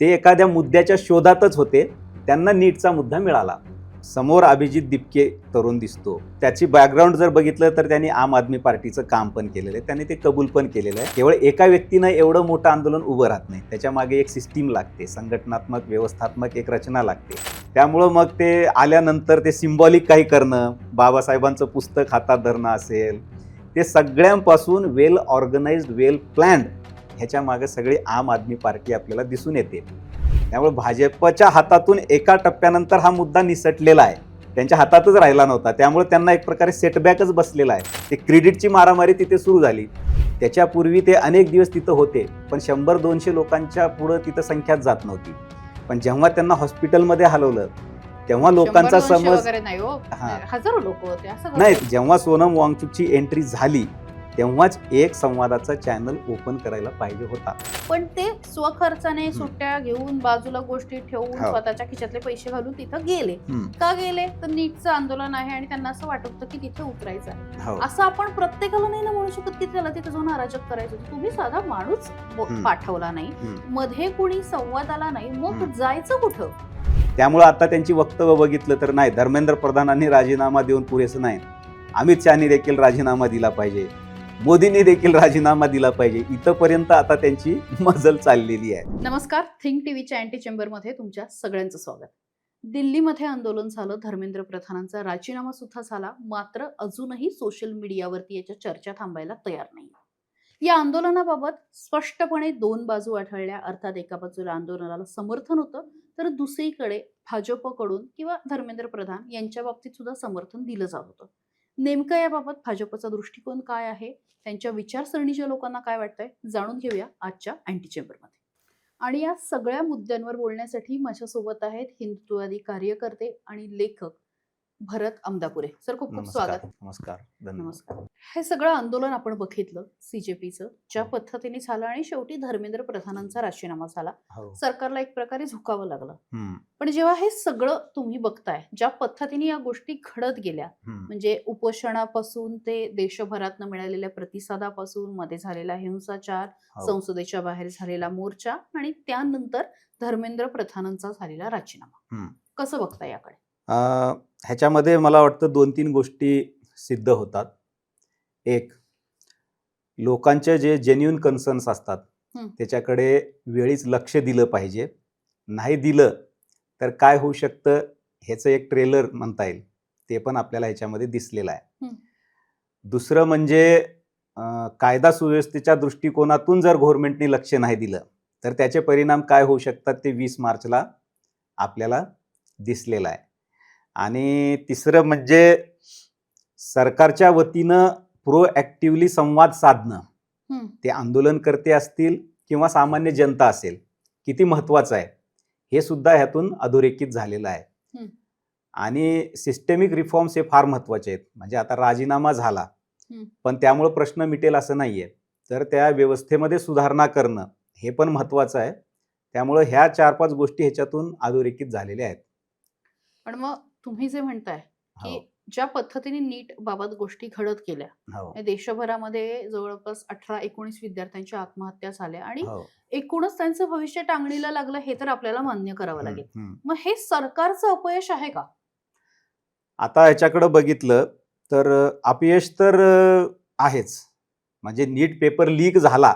ते एखाद्या मुद्द्याच्या शोधातच होते, त्यांना नीटचा मुद्दा मिळाला. समोर अभिजित दिपके तरुण दिसतो, त्याची बॅकग्राऊंड जर बघितलं तर त्यांनी आम आदमी पार्टीचं काम पण केलेलं आहे, त्यांनी ते कबूल पण केलेलं आहे. केवळ एका व्यक्तीनं एवढं मोठं आंदोलन उभं राहत नाही, त्याच्या मागे एक सिस्टीम लागते, संघटनात्मक व्यवस्थात्मक एक रचना लागते. त्यामुळं मग ते आल्यानंतर ते सिम्बॉलिक काही करणं, बाबासाहेबांचं पुस्तक हातात धरणं असेल, ते सगळ्यांपासून वेल ऑर्गनाइज्ड, वेल प्लॅन्ड ह्याच्या मागे सगळी आम आदमी पार्टी आपल्याला दिसून येते. त्यामुळे भाजपच्या हातातून एका टप्प्यानंतर हा मुद्दा निसटलेला आहे, त्यांच्या हातातच राहिला नव्हता. त्यामुळे त्यांना एक प्रकारे सेटबॅकच बसलेला आहे. ते क्रेडिटची मारामारी तिथे सुरू झाली. त्याच्यापूर्वी ते अनेक दिवस तिथं होते, पण 100-200 लोकांच्या पुढं तिथं संख्याच जात नव्हती. पण जेव्हा त्यांना हॉस्पिटलमध्ये हलवलं तेव्हा लोकांचा समज हजारो लोक होते असं नाही. जेव्हा सोनम वांगचुकची एंट्री झाली तेव्हाच एक संवादाचा चॅनल ओपन करायला पाहिजे होता. पण ते स्वखर्चाने सुट्ट्या घेऊन बाजूला गोष्टी ठेवून स्वतःच्या खिशातले पैसे घालून तिथं गेले. का गेले तर नीटचं आंदोलन आहे आणि त्यांना असं वाटत होतं की तिथे उतरायचं आहे. असं आपण प्रत्येकाला नाही ना म्हणू शकत की त्याला तिथे जाऊन अराजक करायचं होतं. तुम्ही साधा माणूस पाठवला नाही, मध्ये कुणी संवादाला नाही, मग जायचं कुठं? त्यामुळे आता त्यांची वक्तव्य बघितलं तर नाही, धर्मेंद्र प्रधानांनी राजीनामा देऊन पुरेसं नाही, अमित शहानी देखील राजीनामा दिला पाहिजे, मोदींनी देखील राजीनामा दिला पाहिजे, इथपर्यंत आता त्यांची मजल चाललेली आहे. नमस्कार, थिंक टीव्हीच्या अँटी चेंबरमध्ये तुमच्या सगळ्यांचं स्वागत. दिल्लीमध्ये आंदोलन झालं, धर्मेंद्र प्रधानांचा राजीनामा सुद्धा झाला, मात्र अजूनही सोशल मीडियावरती याच्या चर्चा थांबायला तयार नाही. या आंदोलनाबाबत स्पष्टपणे दोन बाजू आढळल्या. अर्थात एका बाजूला आंदोलनाला समर्थन होतं, तर दुसरीकडे भाजपकडून किंवा धर्मेंद्र प्रधान यांच्या बाबतीत सुद्धा समर्थन दिलं जात होतं. नेमकं याबाबत भाजपचा दृष्टिकोन काय आहे, त्यांच्या विचारसरणीच्या लोकांना काय वाटतंय, जाणून घेऊया आजच्या अँटी चेंबरमध्ये. आणि या सगळ्या मुद्द्यांवर बोलण्यासाठी माझ्यासोबत आहेत हिंदुत्ववादी कार्यकर्ते आणि लेखक भरत अमदापुरे. सर, खूप खूप स्वागत. नमस्कार. नमस्कार. हे सगळं आंदोलन आपण बघितलं सीजेपीचं, ज्या पद्धतीने झालं आणि शेवटी धर्मेंद्र प्रधानांचा राजीनामा झाला. सरकारला एक प्रकारे झुकावं लागलं. पण जेव्हा हे सगळं तुम्ही बघताय, ज्या पद्धतीने या गोष्टी घडत गेल्या, म्हणजे उपोषणापासून ते देशभरातनं मिळालेल्या प्रतिसादापासून मध्ये झालेला हिंसाचार, संसदेच्या बाहेर झालेला मोर्चा आणि त्यानंतर धर्मेंद्र प्रधानांचा झालेला राजीनामा, कसं बघताय याकडे? ह्याच्यामध्ये मला वाटतं 2-3 गोष्टी सिद्ध होतात. एक, लोकांचे जे जेन्युइन कन्सर्न्स असतात त्याच्याकडे वेळीच लक्ष दिलं पाहिजे. नाही दिलं तर काय होऊ शकतं ह्याचं एक ट्रेलर म्हणता येईल, ते पण आपल्याला ह्याच्यामध्ये दिसलेलं आहे. दुसरं म्हणजे कायदा सुव्यवस्थेच्या दृष्टिकोनातून जर गव्हर्नमेंटने लक्ष नाही दिलं तर त्याचे परिणाम काय होऊ शकतात ते 20 मार्चला आपल्याला दिसलेलं आहे. आणि तिसरं म्हणजे सरकारच्या वतीनं प्रोॲक्टिव्हली संवाद साधणं, ते आंदोलनकर्ते असतील किंवा सामान्य जनता असेल, किती महत्वाचं आहे हे सुद्धा ह्यातून अधोरेखित झालेलं आहे. आणि सिस्टेमिक रिफॉर्म्स हे फार महत्वाचे आहेत. म्हणजे आता राजीनामा झाला पण त्यामुळे प्रश्न मिटेल असं नाहीये, तर त्या व्यवस्थेमध्ये सुधारणा करणं हे पण महत्वाचं आहे. त्यामुळे ह्या 4-5 गोष्टी ह्याच्यातून अधोरेखित झालेल्या आहेत. पण मग तुम्ही जे म्हणताय की ज्या पद्धतीने नीट बाबत गोष्टी घडत गेल्या, देशभरामध्ये जवळपास 18-19 विद्यार्थ्यांच्या आत्महत्या झाल्या आणि एकूणच त्यांचं भविष्य टांगणीला लागलं, हे तर आपल्याला मान्य करावं लागेल. मग हे सरकारचं अपयश आहे का? आता ह्याच्याकडे बघितलं तर अपयश तर आहेच. म्हणजे नीट पेपर लीक झाला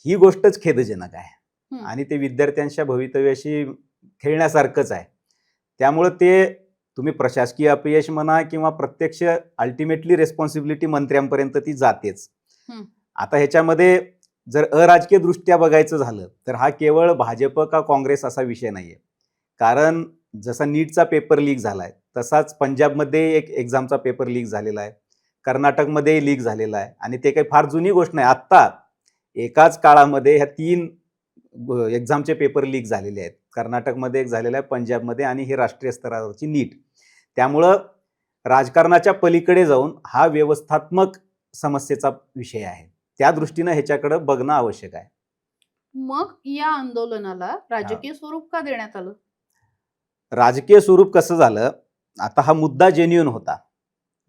ही गोष्टच खेदजनक आहे आणि ते विद्यार्थ्यांच्या भवितव्याशी खेळण्यासारखंच आहे. त्यामुळे ते तुम्ही प्रशासकीय अपयश म्हणा किंवा प्रत्यक्ष अल्टिमेटली रेस्पॉन्सिबिलिटी मंत्र्यांपर्यंत ती जातेच. आता ह्याच्यामध्ये जर अराजकीय दृष्ट्या बघायचं झालं तर हा केवळ भाजप का काँग्रेस असा विषय नाहीये. कारण जसा नीटचा पेपर लीक झालाय तसाच पंजाबमध्ये एक एक्झामचा पेपर लीक झालेला आहे, कर्नाटकमध्ये लीक झालेला आहे आणि ते काही फार जुनी गोष्ट नाही. आत्ता एकाच काळामध्ये ह्या 3 एक्झामचे पेपर लीक झालेले आहेत. कर्नाटकमध्ये एक झालेला आहे, पंजाबमध्ये, आणि हे राष्ट्रीय स्तरावरची नीट. त्यामुळं राजकारणाच्या पलीकडे जाऊन हा व्यवस्थात्मक समस्येचा विषय आहे. त्या दृष्टीनं ह्याच्याकडे बघणं आवश्यक आहे. मग या आंदोलनाला राजकीय स्वरूप का देण्यात आलं? राजकीय स्वरूप कसं झालं, आता हा मुद्दा जेन्युइन होता.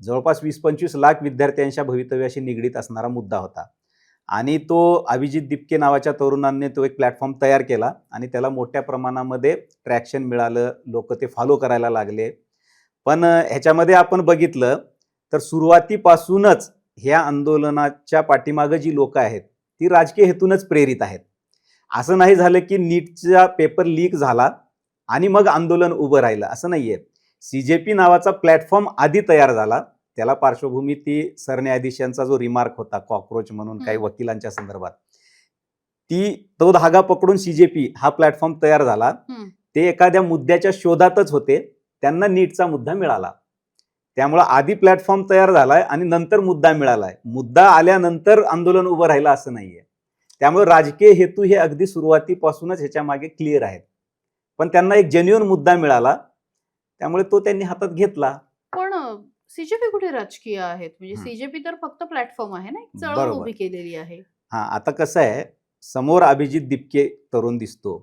जवळपास 20-25 लाख विद्यार्थ्यांच्या भवितव्याशी निगडीत असणारा मुद्दा होता आणि तो अभिजित दिपके नावाच्या तरुणांनी तो एक प्लॅटफॉर्म तयार केला आणि त्याला मोठ्या प्रमाणामध्ये ट्रॅक्शन मिळालं, लोक ते फॉलो करायला लागले. पण ह्याच्यामध्ये आपण बघितलं तर सुरुवातीपासूनच ह्या आंदोलनाच्या पाठीमागे जी लोक आहेत ती राजकीय हेतूनच प्रेरित आहेत. असं नाही झालं की नीटचा पेपर लीक झाला आणि मग आंदोलन उभं राहिलं, असं नाहीये. CJP नावाचा प्लॅटफॉर्म आधी तयार झाला. त्याला पार्श्वभूमी ती सरन्यायाधीशांचा जो रिमार्क होता कॉक्रोच म्हणून काही वकिलांच्या संदर्भात, तो धागा पकडून CJP हा प्लॅटफॉर्म तयार झाला. ते एखाद्या मुद्द्याच्या शोधातच होते, त्यांना नीटचा मुद्दा मिळाला. त्यामुळे आधी प्लॅटफॉर्म तयार झालाय आणि नंतर मुद्दा मिळालाय. मुद्दा आल्यानंतर आंदोलन उभं राहिलं असं नाहीये. त्यामुळे राजकीय हेतू हे अगदी सुरुवातीपासूनच ह्याच्या मागे क्लिअर आहेत. पण त्यांना एक जेन्युइन मुद्दा मिळाला, त्यामुळे तो त्यांनी हातात घेतला. पण CJP कुठे राजकीय आहेत? म्हणजे CJP तर फक्त प्लॅटफॉर्म आहे ना, एक चळवळ उभी केलेली आहे. आता कसं आहे, समोर अभिजित दिपके तरुण दिसतो,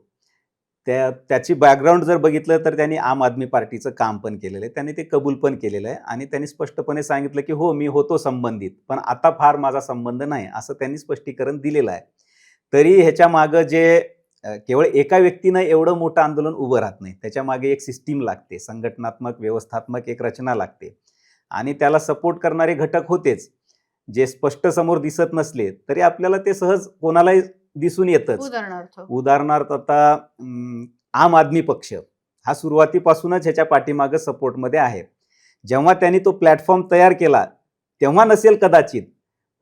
त्याची बॅकग्राऊंड जर बघितलं तर त्यांनी आम आदमी पार्टीचं काम पण केलेलं आहे, त्यांनी ते कबूल पण केलेलं आहे आणि त्यांनी स्पष्टपणे सांगितलं की हो मी होतो संबंधित, पण आता फार माझा संबंध नाही, असं त्यांनी स्पष्टीकरण दिलेलं आहे. तरी ह्याच्या मागं जे केवळ एका व्यक्तीनं एवढं मोठं आंदोलन उभं राहत नाही, त्याच्या मागे एक सिस्टीम लागते, संघटनात्मक व्यवस्थात्मक एक रचना लागते आणि त्याला सपोर्ट करणारे घटक होतेच. जे स्पष्ट समोर दिसत नसले तरी आपल्याला ते सहज कोणालाही दिसून येतच. उदाहरणार्थ आता आम आदमी पक्ष हा सुरुवातीपासूनच ह्याच्या पाठीमागे सपोर्टमध्ये आहे. जेव्हा त्यांनी तो प्लॅटफॉर्म तयार केला तेव्हा नसेल कदाचित,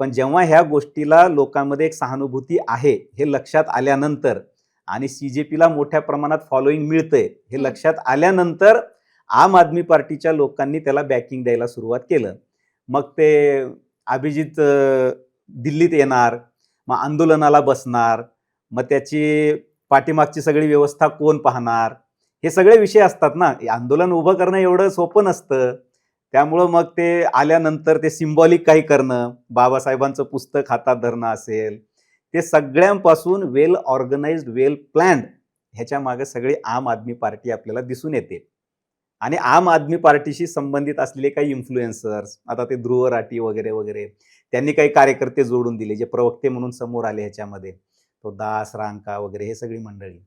पण जेव्हा ह्या गोष्टीला लोकांमध्ये एक सहानुभूती आहे हे लक्षात आल्यानंतर आणि CJPला मोठ्या प्रमाणात फॉलोईंग मिळतंय हे लक्षात आल्यानंतर आम आदमी पार्टीच्या लोकांनी त्याला बॅकिंग द्यायला सुरुवात केलं. मग ते अभिजित दिल्लीत येणार, मग आंदोलनाला बसणार, मग त्याची पाठीमागची सगळी व्यवस्था कोण पाहणार, हे सगळे विषय असतात ना. आंदोलन उभं करणं एवढं सोपं नसतं. त्यामुळं मग ते आल्यानंतर ते सिम्बॉलिक काही करणं, बाबासाहेबांचं पुस्तक हातात धरणं असेल, ते सगळ्यांपासून वेल ऑर्गनाइज्ड, वेल प्लॅन्ड ह्याच्या मागे सगळी आम आदमी पार्टी आपल्याला दिसून येते. आणि आम आदमी पार्टीशी संबंधित असलेले काही इन्फ्लुएन्सर्स, आता ते ध्रुव राठी वगैरे वगैरे, त्यांनी काही कार्यकर्ते जोडून दिले जे प्रवक्ते म्हणून समोर आले ह्याच्यामध्ये, तो दास रांका वगैरे हे सगळी मंडळी.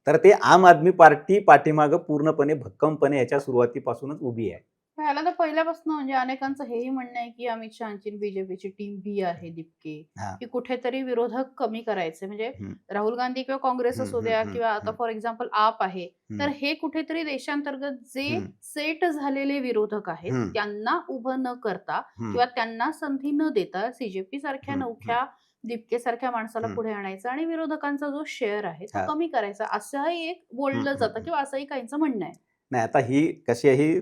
तर ते आम आदमी पार्टी पाठीमागं पूर्णपणे भक्कमपणे ह्याच्या सुरुवातीपासूनच उभी आहे. ह्याला तर पहिल्यापासून म्हणजे अनेकांचं हेही म्हणणं आहे की अमित शहाची BJPची टीम बी आहे दिपके, की कुठेतरी विरोधक कमी करायचे. म्हणजे राहुल गांधी किंवा काँग्रेस असू द्या किंवा आता फॉर एक्झाम्पल आप आहे, तर हे कुठेतरी देशांतर्गत जे सेट झालेले विरोधक आहेत त्यांना उभं न करता किंवा त्यांना संधी न देता CJP सारख्या नवख्या दिपके सारख्या माणसाला पुढे आणायचं आणि विरोधकांचा जो शेअर आहे तो कमी करायचा, असंही एक बोललं जातं किंवा असंही काहींचं म्हणणं आहे. नाही, आता ही कशी आहे, ही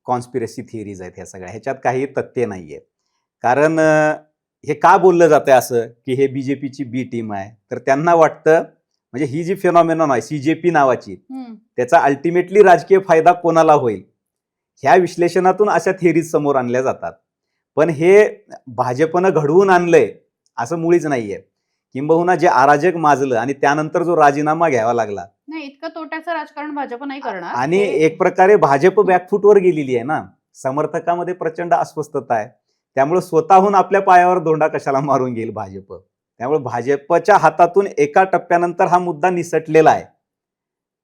कॉन्स्पिरसी थिअरीज आहेत ह्या सगळ्या, ह्याच्यात काही तथ्य नाहीये. कारण हे का बोललं जातंय असं की हे BJPची बी टीम आहे, तर त्यांना वाटतं म्हणजे ही जी फिनॉमिनॉन आहे CJP नावाची, त्याचा अल्टिमेटली राजकीय फायदा कोणाला होईल, ह्या विश्लेषणातून अशा थिअरीज समोर आणल्या जातात. पण हे भाजपनं घडवून आणलंय असं मुळीच नाहीये. किंबहुना जे अराजक माजलं आणि त्यानंतर जो राजीनामा घ्यावा लागला, नाही इतकं तोट्याचं राजकारण भाजप नाही करणार. आणि एक प्रकारे भाजप बॅकफूटवर गेलेली आहे ना, समर्थकामध्ये प्रचंड अस्वस्थता आहे. त्यामुळे स्वतःहून आपल्या पायावर धोंडा कशाला मारून घेईल भाजप. त्यामुळे भाजपच्या हातातून एका टप्प्यानंतर हा मुद्दा निसटलेला आहे,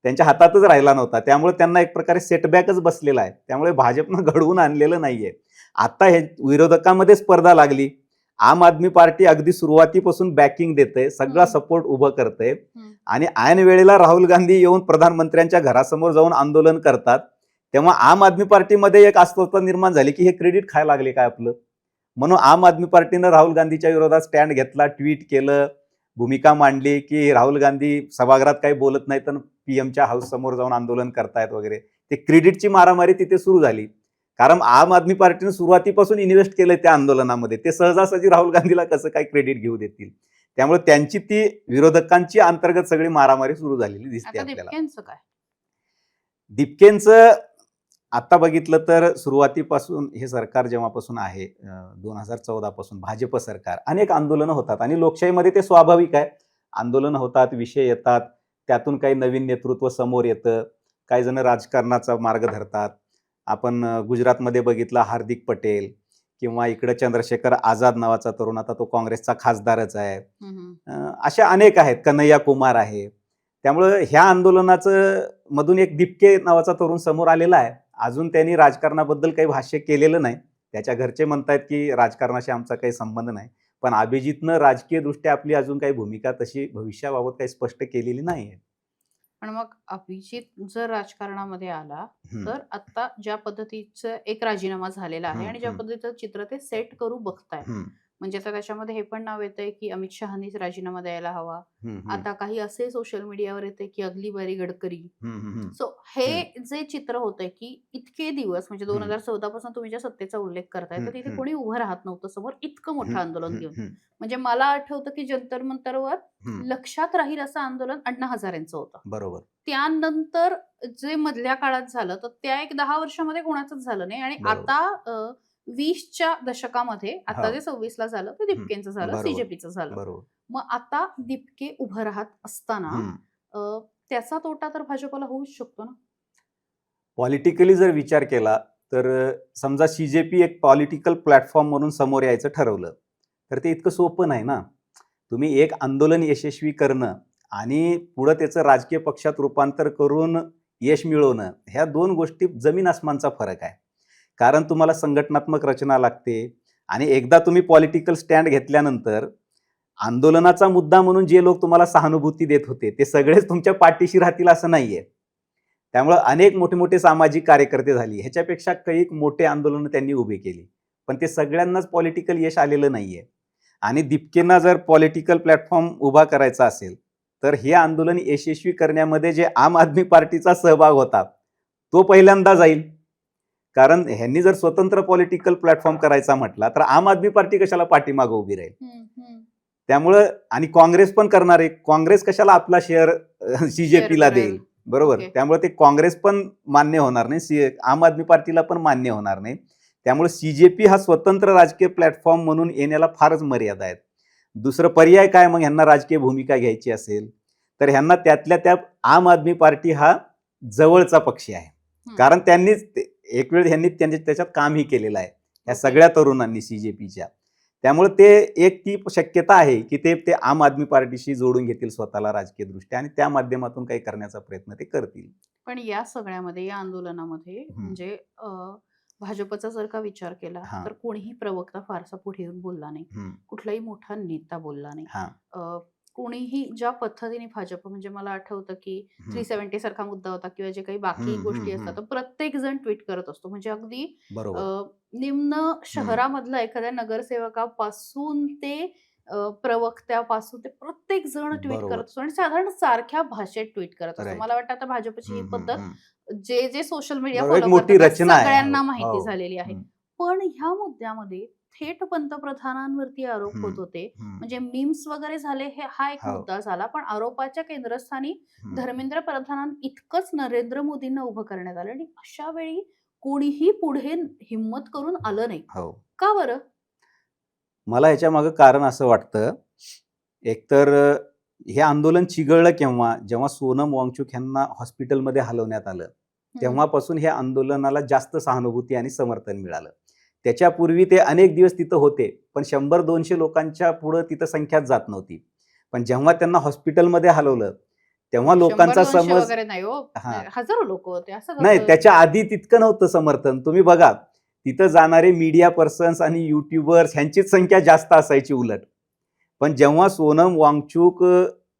त्यांच्या हातातच राहिला नव्हता. त्यामुळे त्यांना एक प्रकारे सेटबॅकच बसलेला आहे. त्यामुळे भाजपनं घडवून आणलेलं नाहीये. आता हे विरोधकांमध्ये स्पर्धा लागली, आम आदमी पार्टी अगदी सुरुवातीपासून बॅकिंग देते, सगळा सपोर्ट उभं करते आणि ऐन वेळेला राहुल गांधी येऊन प्रधानमंत्र्यांच्या घरासमोर जाऊन आंदोलन करतात, तेव्हा आम आदमी पार्टीमध्ये एक अस्वस्थता निर्माण झाली की हे क्रेडिट खायला लागले काय आपलं. म्हणून आम आदमी पार्टीनं राहुल गांधीच्या विरोधात स्टँड घेतला, ट्विट केलं, भूमिका मांडली की राहुल गांधी सभागृहात काही बोलत नाही तर PM हाऊस समोर जाऊन आंदोलन करतायत वगैरे. ते क्रेडिटची मारामारी तिथे सुरू झाली. कारण आम आदमी पार्टीने सुरुवातीपासून इन्व्हेस्ट केलं त्या आंदोलनामध्ये, ते सहजासहजी राहुल गांधीला कसं काय क्रेडिट घेऊ देतील. त्यामुळे त्यांची ती विरोधकांची अंतर्गत सगळी मारामारी सुरू झालेली दिसते आपल्याला. दिपकेंचं आता बघितलं तर सुरुवातीपासून हे सरकार जेव्हापासून आहे 2014 पासून भाजप सरकार, अनेक आंदोलनं होतात आणि लोकशाहीमध्ये ते स्वाभाविक आहे. आंदोलनं होतात, विषय येतात, त्यातून काही नवीन नेतृत्व समोर येतं, काही जण राजकारणाचा मार्ग धरतात. आपण गुजरातमध्ये बघितलं हार्दिक पटेल किंवा इकडे चंद्रशेखर आझाद नावाचा तरुण, आता तो काँग्रेसचा खासदारच आहे. हम्म. अशा अनेक आहेत, कन्हैया कुमार आहे. त्यामुळं ह्या आंदोलनाचं मधून एक दिपके नावाचा तरुण समोर आलेला आहे. अजून त्यांनी राजकारणाबद्दल काही भाष्य केलेलं नाही. त्याच्या घरचे म्हणतायत की राजकारणाशी आमचा काही संबंध नाही. पण अभिजितनं राजकीय दृष्ट्या आपली अजून काही भूमिका तशी भविष्याबाबत काही स्पष्ट केलेली नाही आहे. पण मग अभिजित जर राजकारणामध्ये आला हम्म, तर आता ज्या पद्धतीचं एक राजीनामा झालेला आहे हम्म, आणि ज्या हम्म, पद्धतीचं चित्र ते सेट करू बघताय, हम्म, म्हणजे आता त्याच्यामध्ये हे पण नाव येतंय की अमित शहानीच राजीनामा द्यायला हवा. हम्म, हम्म, आता काही असे सोशल मीडियावर येते की अगली बारी गडकरी. हम्म, हम्म, सो हे जे चित्र होतंय की इतके दिवस म्हणजे हम्म, 2014 पासून तुम्ही ज्या सत्तेचा उल्लेख करताय तर हम्म, तिथे हम्म, कोणी उभं राहत नव्हतं समोर इतकं मोठं हम्म, आंदोलन हम्म, घेऊन. हम्म, म्हणजे मला आठवतं की जंतर मंतरवर हम्म, लक्षात राहील असं आंदोलन अण्णा हजारेंचं होतं. बरोबर त्यानंतर जे मधल्या काळात झालं तर त्या एक 10 वर्षामध्ये कोणाचंच झालं नाही आणि बरोबर आता 20च्या दशकामध्ये आता हो जे 26ला झालं ते हम्म, दिपकेंचं झालं, बरोबर सीजेपीचं झालं. बरोबर मग आता दिपके उभं राहत असताना हम्म. अ, त्याचा तोटा तर भाजपला होऊच शकतो ना. पॉलिटिकली जर विचार केला तर समजा सीजेपी एक पॉलिटिकल प्लॅटफॉर्म म्हणून समोर यायचं ठरवलं तर ते इतकं सोपं नाही ना. तुम्ही एक आंदोलन यशस्वी करणं आणि पुढं त्याचं राजकीय पक्षात रूपांतर करून यश मिळवणं, ह्या दोन गोष्टी जमीन आसमानचा फरक आहे. कारण तुम्हाला संघटनात्मक रचना लागते आणि एकदा तुम्ही पॉलिटिकल स्टँड घेतल्यानंतर आंदोलनाचा मुद्दा म्हणून जे लोक तुम्हाला सहानुभूती देत होते ते सगळेच तुमच्या पाठीशी राहतील असं नाहीये. त्यामुळं अनेक मोठे मोठे सामाजिक कार्यकर्ते झाली, ह्याच्यापेक्षा काही मोठे आंदोलनं त्यांनी उभी केली, पण ते सगळ्यांनाच पॉलिटिकल यश आलेलं नाहीये. आणि दिपकेंना जर पॉलिटिकल प्लॅटफॉर्म उभा करायचा असेल तर हे आंदोलन यशस्वी करण्यामध्ये जे आम आदमी पार्टीचा सहभाग होता तो पहिल्यांदा जाईल. कारण ह्यांनी जर स्वतंत्र पॉलिटिकल प्लॅटफॉर्म करायचा म्हटला तर आम आदमी पार्टी कशाला पाठीमागं उभी राहील. हम्म, हम्म. त्यामुळं आणि काँग्रेस पण करणार आहे, काँग्रेस कशाला आपला शेअर सीजेपीला करेल. देईल. बरोबर. ओके. त्यामुळे ते काँग्रेस पण मान्य होणार नाही, आम आदमी पार्टीला पण मान्य होणार नाही. त्यामुळे सीजेपी हा स्वतंत्र राजकीय प्लॅटफॉर्म म्हणून येण्याला फारच मर्यादा आहेत. दुसरं पर्याय काय, मग ह्यांना राजकीय भूमिका घ्यायची असेल तर ह्यांना त्यातल्या त्यात आम आदमी पार्टी हा जवळचा पक्ष आहे. हम्म. कारण त्यांनीच एक वेळ ह्यांनी त्याच्यात कामही केलेलं आहे या ओके. सगळ्या तरुणांनी सीजेपीच्या. त्यामुळे ते एक ती शक्यता आहे की ते आम आदमी पार्टीशी जोडून घेतील स्वतःला राजकीय दृष्ट्या आणि त्या माध्यमातून काही करण्याचा प्रयत्न ते करतील. पण या सगळ्यामध्ये या आंदोलनामध्ये हम्म. म्हणजे भाजपचा जर का विचार केला हा. तर कोणीही प्रवक्ता फारसा पुढे येऊन बोलला नाही, हम्म. कुठलाही मोठा नेता बोलला नाही. हा. कोणीही ज्या पद्धतीने भाजप म्हणजे मला आठवतं की हम्म. 370 सारखा मुद्दा होता किंवा जे काही बाकी हम्म, गोष्टी हम्म, असतात तर प्रत्येक जण ट्विट करत असतो. म्हणजे अगदी बरोबर निम्न शहरामधला एखाद्या नगरसेवकापासून ते प्रवक्त्यापासून ते प्रत्येक जण ट्विट बरोबर करत असतो आणि साधारण सारख्या भाषेत ट्विट करत असतो. राईट. मला वाटतं आता भाजपची ही पद्धत जे जे सोशल मीडिया बरोबर, एक फॉलो मोठी करतात त्या रचना आहे. सगळ्यांना हो, माहिती हो. झालेली आहे. हम्म, पण ह्या मुद्द्यामध्ये थेट पंतप्रधानांवरती आरोप होत हम्म, होते. हम्म, म्हणजे मीम्स वगैरे झाले हा एक हो. मुद्दा झाला. पण आरोपाच्या केंद्रस्थानी हम्म. धर्मेंद्र प्रधानां इतकंच नरेंद्र मोदींना उभं करण्यात आलं आणि अशा वेळी कोणीही पुढे हिम्मत करून आलं नाही. हो. का बरं? मला ह्याच्या मागं कारण असं वाटतं, एकतर हे आंदोलन चिघळलं केव्हा, जेव्हा सोनम वांगचुक यांना हॉस्पिटलमध्ये हलवण्यात आलं तेव्हापासून हे आंदोलनाला जास्त सहानुभूती आणि समर्थन मिळालं. त्याच्यापूर्वी ते अनेक दिवस तिथं होते, पण 100-200 लोकांच्या पुढं तिथं संख्याच जात नव्हती. पण जेव्हा त्यांना हॉस्पिटलमध्ये हलवलं तेव्हा लोकांचा 100-200 समज वगैरे नाही हो. हा हजारो लोक होते. असं नाही, कसं? त्याच्या आधी तितकं नव्हतं समर्थन. तुम्ही बघा तिथं जाणारे मीडिया पर्सन्स आणि युट्यूबर्स ह्यांचीच संख्या जास्त असायची उलट. पण जेव्हा सोनम वांगचुक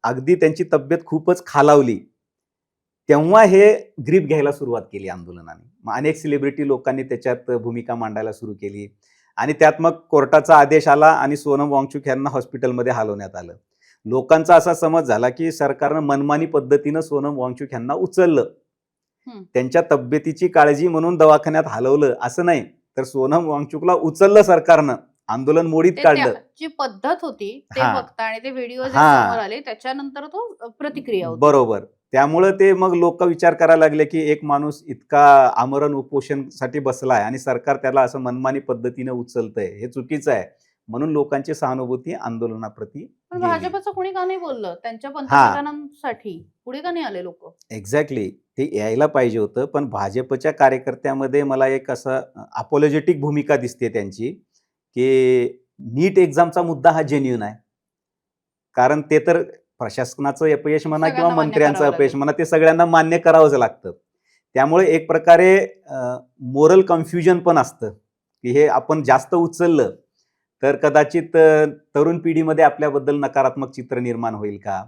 अगदी त्यांची तब्येत खूपच खालावली तेव्हा हे ग्रीप घ्यायला सुरुवात केली आंदोलनाने. मग अनेक सेलिब्रिटी लोकांनी त्याच्यात भूमिका मांडायला सुरू केली आणि त्यात मग कोर्टाचा आदेश आला आणि सोनम वांगचुक यांना हॉस्पिटलमध्ये हलवण्यात आलं. लोकांचा असा समज झाला की सरकारनं मनमानी पद्धतीनं सोनम वांगचुक यांना उचललं, त्यांच्या तब्येतीची काळजी म्हणून दवाखान्यात हलवलं असं नाही, तर सोनम वांगचुकला उचललं सरकारनं, आंदोलन मोडीत काढलं. जी पद्धत होती ते हा. बघता आणि ते व्हिडिओ जे हा. समोर आले त्याच्यानंतर तो प्रतिक्रिया होती. बरोबर. त्यामुळं ते मग लोक विचार करायला लागले की एक माणूस इतका आमरण उपोषणसाठी बसलाय आणि सरकार त्याला असं मनमानी पद्धतीने उचलतंय, हे चुकीचं आहे. म्हणून लोकांची सहानुभूती आंदोलनाप्रती पण गेली. भाजपचं कोणी का नाही बोललं? त्यांच्या हा. पंतप्रधानांसाठी पुढे का नाही आले लोक? एक्झॅक्टली, ते यायला पाहिजे होतं. पण भाजपच्या कार्यकर्त्यामध्ये मला एक असं अपोलॉजेटिक भूमिका दिसते त्यांची. की नीट एक्झामचा मुद्दा हा जेन्युइन आहे. कारण ते तर प्रशासनाचं अपयश म्हणा किंवा सगळ्यांना मान्य मंत्र्यांचं करावं अपयश लागेल. म्हणा, ते सगळ्यांना मान्य करावंच लागतं. त्यामुळे एक प्रकारे मोरल कन्फ्युजन पण असतं, की हे आपण जास्त उचललं तर कदाचित तरुण पिढीमध्ये आपल्याबद्दल नकारात्मक चित्र निर्माण होईल का?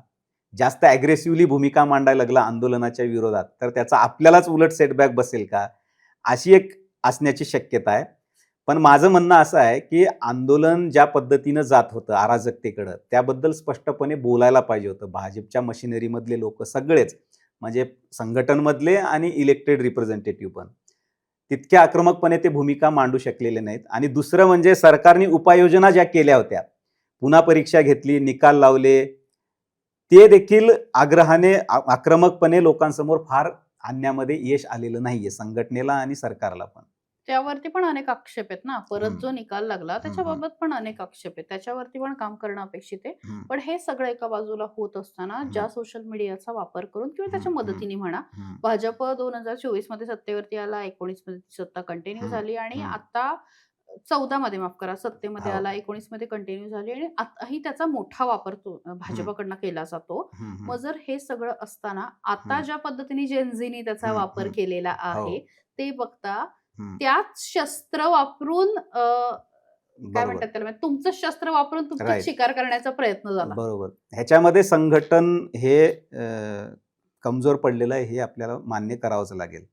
जास्त ॲग्रेसिव्हली भूमिका मांडायला लागला आंदोलनाच्या विरोधात, तर त्याचा आपल्यालाच उलट सेटबॅक बसेल का? अशी एक असण्याची शक्यता आहे. पण माझं म्हणणं असं आहे, की आंदोलन ज्या पद्धतीनं जात होतं अराजकतेकडं, त्याबद्दल स्पष्टपणे बोलायला पाहिजे होतं. भाजपच्या मशिनरीमधले लोकं सगळेच, म्हणजे संघटनमधले आणि इलेक्टेड रिप्रेझेंटेटिव्ह पण. तितक्या आक्रमकपणे ते भूमिका मांडू शकलेले नाहीत. आणि दुसरं म्हणजे सरकारने उपाययोजना ज्या केल्या होत्या, पुन्हा परीक्षा घेतली, निकाल लावले, ते देखील आग्रहाने आक्रमकपणे लोकांसमोर फार आणण्यामध्ये यश आलेलं नाहीये संघटनेला आणि सरकारला पण. त्यावरती पण अनेक आक्षेप आहेत ना. परत हं. जो निकाल लागला हं, हं. त्याच्याबाबत पण अनेक आक्षेप आहेत. त्याच्यावरती पण काम करणं अपेक्षित आहे. हं. पण हे सगळं एका बाजूला होत असताना हं. ज्या सोशल मीडियाचा वापर करून किंवा त्याच्या हं, हं. मदतीने म्हणा, हं. भाजप 2024 मध्ये सत्तेवरती आला, 19 मध्ये ती सत्ता कंटिन्यू हं. झाली आणि हं. आता 14 मध्ये माफ करा, सत्तेमध्ये हो. आला, 19 मध्ये कंटिन्यू झाली आणि आताही त्याचा मोठा वापर हं. भाजपकडनं केला जातो. हं, मग हं. जर हे सगळं असताना आता हं. ज्या पद्धतीने जेन झीनी त्याचा हं, वापर हं. केलेला हो. आहे, ते बघता हं. त्याच शस्त्र वापरून काय बरोबर. म्हणतात त्याला म्हणजे तुमचं शस्त्र वापरून तुमचाच राइट. शिकार करण्याचा प्रयत्न झाला. बरोबर. ह्याच्यामध्ये संघटन हे कमजोर पडलेलं आहे, हे आपल्याला मान्य करावंच लागेल.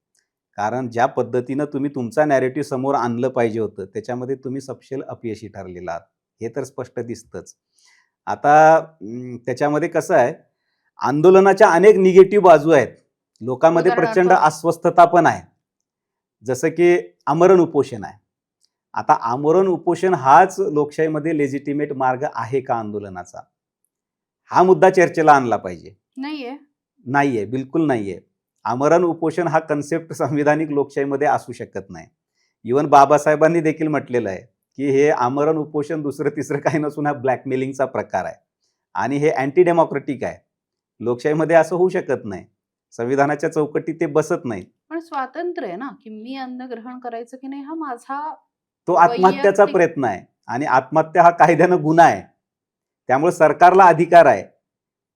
कारण ज्या पद्धतीनं तुम्ही तुमचा नॅरेटिव्ह समोर आणलं पाहिजे होतं, त्याच्यामध्ये तुम्ही सपशेल अपयशी ठरलेला आहात. हे तर स्पष्ट दिसतंच. आता त्याच्यामध्ये कसं आहे, आंदोलनाच्या अनेक निगेटिव्ह बाजू आहेत. लोकांमध्ये उदाहरणार्थ प्रचंड अस्वस्थता पण आहे. जसं की आमरण उपोषण आहे. आता आमरण उपोषण हाच लोकशाहीमध्ये लेजिटिमेट मार्ग आहे का आंदोलनाचा? हा मुद्दा चर्चेला आणला पाहिजे. नाहीये. नाहीये, बिलकुल नाहीये. आमरण उपोषण हा कन्सेप्ट संविधानिक लोकशाहीमध्ये असू शकत नाही. इव्हन बाबासाहेबांनी देखील म्हटलेलं आहे, की हे आमरण उपोषण दुसरं-तिसरं काही नसून हा ब्लॅकमेलिंगचा प्रकार आहे आणि हे अँटी डेमोक्रेटिक आहे. लोकशाहीमध्ये असं होऊ शकत नाही. संविधानाच्या चौकटीत ते बसत नाही. पण स्वातंत्र्य आहे ना, की मी अन्न ग्रहण करायचं की नाही हा माझा तो आत्महत्याचा वैयक्तिक प्रयत्न आहे आणि आत्महत्या हा कायद्यानं गुन्हा आहे. त्यामुळे सरकारला अधिकार आहे,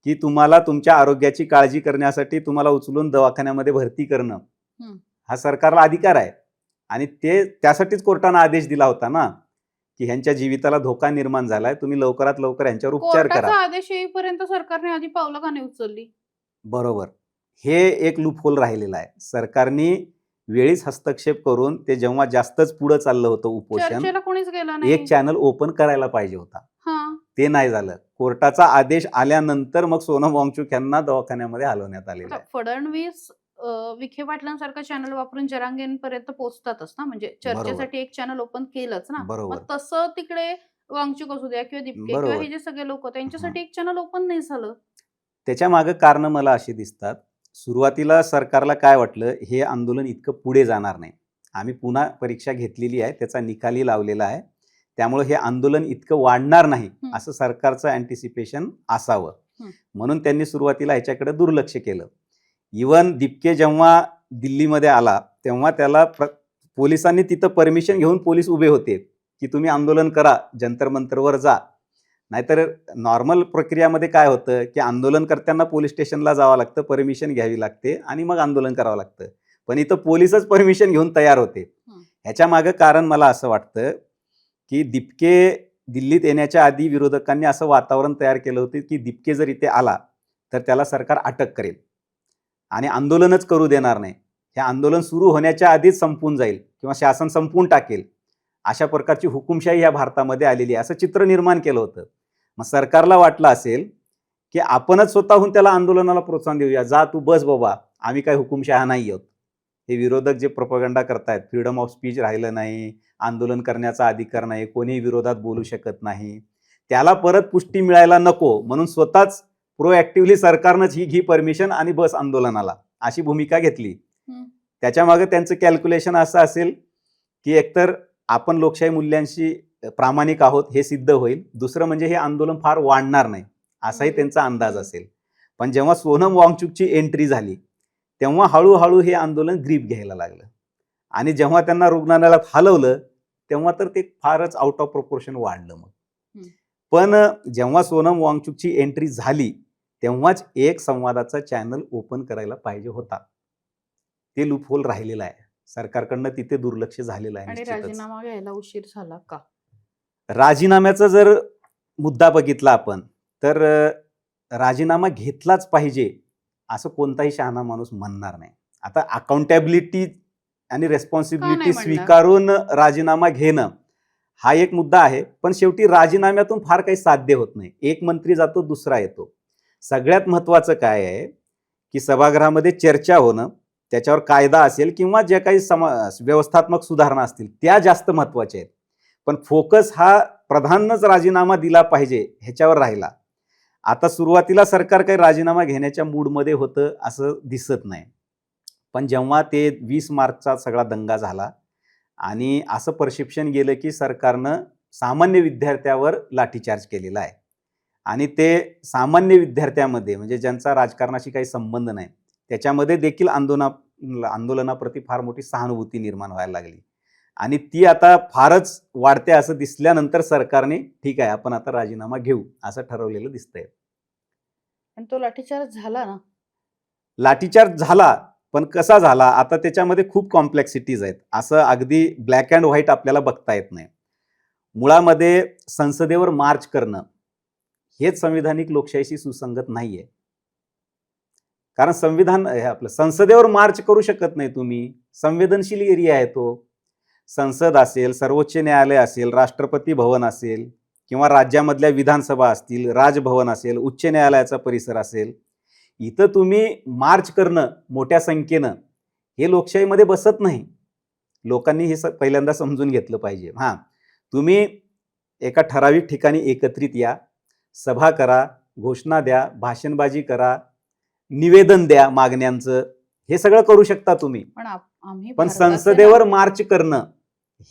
की तुम्हाला तुमच्या आरोग्याची काळजी करण्यासाठी तुम्हाला उचलून दवाखान्यामध्ये भरती करणं, हं. हा सरकारला अधिकार आहे. आणि त्यासाठीच कोर्टानं आदेश दिला होता ना, की ह्यांच्या जीविताला धोका निर्माण झालाय, तुम्ही लवकरात लवकर ह्यांच्यावर उपचार करा. कोर्टाचा आदेश येईपर्यंत सरकारने आधी पावलं का नाही उचलली? बरोबर. हे एक लूपहोल राहिलेला आहे. सरकारने वेळीच हस्तक्षेप करून ते जेव्हा जास्तच पुढं चाललं होतं उपोषण, चर्चेला कोणीच गेलं एक नाही. चॅनल ओपन करायला पाहिजे होता. हां. ते नाही झालं. कोर्टाचा आदेश आल्यानंतर मग सोनम वांगचूक यांना दवाखान्यामध्ये हलवण्यात आलेलं आता आहे. फडणवीस विखे पाटलांसारखं चॅनल वापरून जरांगेंपर्यंत पोहोचतातच ना, म्हणजे बरोबर. चर्चेसाठी एक चॅनल ओपन केलंच ना. मग बरोबर. तसं तिकडे वांगचूक असू द्या किंवा दीपके किंवा बरोबर. हे जे सगळे लोक हं. त्यांच्यासाठी एक चॅनल ओपन नाही झालं. त्याच्यामागे कारणं मला अशी दिसतात. सुरुवातीला सरकारला काय वाटलं, हे आंदोलन इतकं पुढे जाणार नाही. आम्ही पुन्हा परीक्षा घेतलेली आहे, त्याचा निकालही लावलेला आहे. त्यामुळे हे आंदोलन इतकं वाढणार नाही, हं. असं सरकारचं अँटिसिपेशन असावं. हं. म्हणून त्यांनी सुरुवातीला ह्याच्याकडे दुर्लक्ष केलं. इव्हन दीपके जेव्हा दिल्लीमध्ये आला, तेव्हा त्याला पोलिसांनी तिथं परमिशन घेऊन पोलीस उभे होते, की तुम्ही आंदोलन करा, जंतर मंतरवर जा. नाहीतर नॉर्मल प्रक्रियामध्ये काय होतं, की आंदोलनकर्त्यांना पोलीस स्टेशनला जावं लागतं, परमिशन घ्यावी लागते आणि मग आंदोलन करावं लागतं. पण इथं पोलीसच परमिशन घेऊन तयार होते. हं. ह्याच्यामागं कारण मला असं वाटतं, की दीपके दिल्लीत येण्याच्या आधी विरोधकांनी असं वातावरण तयार केलं होतं, की दीपके जर इथे आला, तर त्याला सरकार अटक करेल आणि आंदोलनच करू देणार नाही. हे आंदोलन सुरू होण्याच्या आधीच संपून जाईल किंवा शासन संपवून टाकेल. अशा प्रकारची हुकुमशाही या भारतामध्ये आलेली आहे, असं चित्र निर्माण केलं होतं. मग सरकारला वाटलं असेल, की आपणच स्वतःहून त्याला आंदोलनाला प्रोत्साहन देऊया. जा तू बस बाबा, आम्ही काही हुकुमशहा नाही आहोत. हे विरोधक जे प्रोपगंडा करतायत, फ्रीडम ऑफ स्पीच राहिलं नाही, आंदोलन करण्याचा अधिकार नाही, कोणीही विरोधात बोलू शकत नाही. त्याला परत पुष्टी मिळायला नको म्हणून स्वतःच प्रोएक्टिव्हली सरकारनंच ही घी परमिशन आणि बस आंदोलनाला, अशी भूमिका घेतली. हं. त्याच्यामागे त्यांचं कॅल्क्युलेशन असं असेल, की एकतर आपण लोकशाही मूल्यांशी प्रामाणिक आहोत हे सिद्ध होईल. दुसरं म्हणजे हे आंदोलन फार वाढणार नाही, असाही हं. त्यांचा अंदाज हं. असेल. पण जेव्हा सोनम वांगचूकची एंट्री झाली, तेव्हा हळूहळू हे आंदोलन ग्रीप घ्यायला लागलं आणि जेव्हा त्यांना रुग्णालयात हलवलं, तेव्हा तर ते फारच आउट ऑफ प्रोपोर्शन वाढलं मग. हम्म. पण जेव्हा सोनम वांगचुकची एंट्री झाली तेव्हाच एक संवादाचा चॅनल ओपन करायला पाहिजे होता. ते लूपहोल राहिलेलं आहे. सरकारकडनं तिथे दुर्लक्ष झालेलं आहे आणि निश्चितच. राजीनामा घ्यायला उशीर झाला का? राजीनाम्याचा जर मुद्दा बघितला आपण तर राजीनामा घेतलाच पाहिजे असं कोणताही शहाणा माणूस म्हणणार नाही. आता अकाउंटेबिलिटी आणि का रेस्पॉन्सिबिलिटी नाही म्हणणार? स्वीकारून राजीनामा घेणं हा एक मुद्दा आहे. पण शेवटी राजीनाम्यातून फार काही साध्य होत नाही. एक मंत्री जातो, दुसरा येतो. सगळ्यात महत्त्वाचं काय आहे की सभागृहामध्ये चर्चा होणं, त्याच्यावर कायदा असेल किंवा ज्या काही व्यवस्थात्मक सुधारणा असतील त्या जास्त महत्त्वाच्या आहेत. पण फोकस हा प्रधानच राजीनामा दिला पाहिजे ह्याच्यावर राहिला. आता सुरुवातीला सरकार काही राजीनामा घेण्याच्या मूडमध्ये होतं असं दिसत नाही. पण जेव्हा ते 20 मार्चचा सगळा दंगा झाला आणि असं परसेप्शन गेलं की सरकारनं सामान्य विद्यार्थ्यावर लाठीचार्ज केलेला आहे आणि ते सामान्य विद्यार्थ्यामध्ये म्हणजे ज्यांचा राजकारणाशी काही संबंध नाही त्याच्यामध्ये देखील आंदोलनाप्रती फार मोठी सहानुभूती निर्माण व्हायला लागली आणि ती आता फारच वाढते असं दिसल्यानंतर सरकारने ठीक आहे आपण आता राजीनामा घेऊ असं ठरवलेलं दिसतंय. आणि तो लाठीचार्ज झाला ना? लाठीचार्ज झाला, पण कसा झाला आता त्याच्यामध्ये खूप कॉम्प्लेक्सिटीज आहेत. असं अगदी ब्लॅक अँड व्हाईट आपल्याला बघता येत नाही. मुळामध्ये संसदेवर मार्च करणं हेच संविधानिक लोकशाहीशी सुसंगत नाहीये. कारण संविधान हे आपलं संसदेवर मार्च करू शकत नाही तुम्ही. संवेदनशील एरिया आहे तो. संसद असेल, सर्वोच्च न्यायालय असेल, राष्ट्रपती भवन असेल किंवा राज्यामधल्या विधानसभा असतील, राजभवन असेल, उच्च न्यायालयाचा परिसर असेल, इथं तुम्ही मार्च करणं मोठ्या संख्येनं हे लोकशाहीमध्ये बसत नाही. लोकांनी हे पहिल्यांदा समजून घेतलं पाहिजे. हां, तुम्ही एका ठराविक ठिकाणी एकत्रित या, सभा करा, घोषणा द्या, भाषणबाजी करा, निवेदन द्या मागण्यांचं, हे सगळं करू शकता तुम्ही. पण संसदेवर मार्च करणं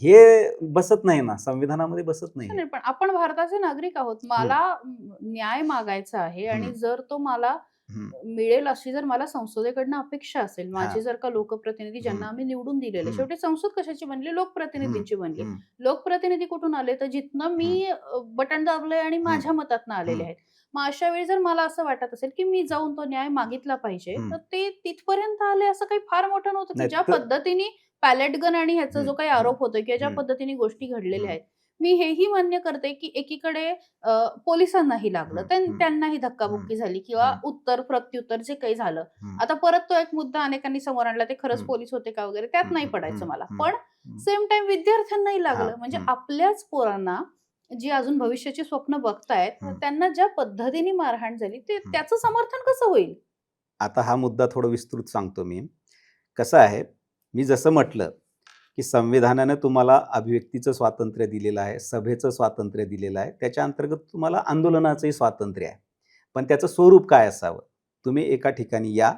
हे बसत नाही ना, संविधानामध्ये बसत नाही. पण आपण भारताचे नागरिक आहोत. मला न्याय मागायचा आहे आणि जर तो मला मिळेल अशी जर मला संसदेकडनं अपेक्षा असेल, माझे जर का लोकप्रतिनिधी ज्यांना आम्ही निवडून दिलेले, शेवटी संसद कशाची बनली? लोकप्रतिनिधींची बनली. लोकप्रतिनिधी कुठून आले? तर जिथनं मी बटन दाबलंय आणि माझ्या मतातनं आलेले आहेत. मग अशा वेळी जर मला असं वाटत असेल की मी जाऊन तो न्याय मागितला पाहिजे, तर ते तिथपर्यंत आले असं काही फार मोठं नव्हतं की ज्या पद्धतीने पॅलेट गन आणि ह्याचा जो काही आरोप होतोय किंवा ज्या पद्धतीने गोष्टी घडलेल्या आहेत. मी हेही मान्य करते की एकीकडे पोलिसांनाही लागलं, त्यांनाही धक्काबुक्की झाली किंवा उत्तर प्रत्युत्तर जे काही झालं. आता परत तो एक मुद्दा अनेकांनी समोर आणला, ते खरंच पोलीस होते का वगैरे, त्यात नाही पडायचं मला. पण सेम टाइम विद्यार्थ्यांनाही लागलं. म्हणजे आपल्याच पोरांना जी अजून भविष्याची स्वप्न बघतायत त्यांना ज्या पद्धतीने मारहाण झाली ते त्याचं समर्थन कसं होईल? आता हा मुद्दा थोडं विस्तृत सांगतो मी. कसं आहे, मी जसं म्हटलं की संविधानाने तुम्हाला अभिव्यक्तीचं स्वातंत्र्य दिलेलं आहे, सभेचं स्वातंत्र्य दिलेलं आहे, त्याच्या अंतर्गत तुम्हाला आंदोलनाचंही स्वातंत्र्य आहे. पण त्याचं स्वरूप काय असावं? तुम्ही एका ठिकाणी या,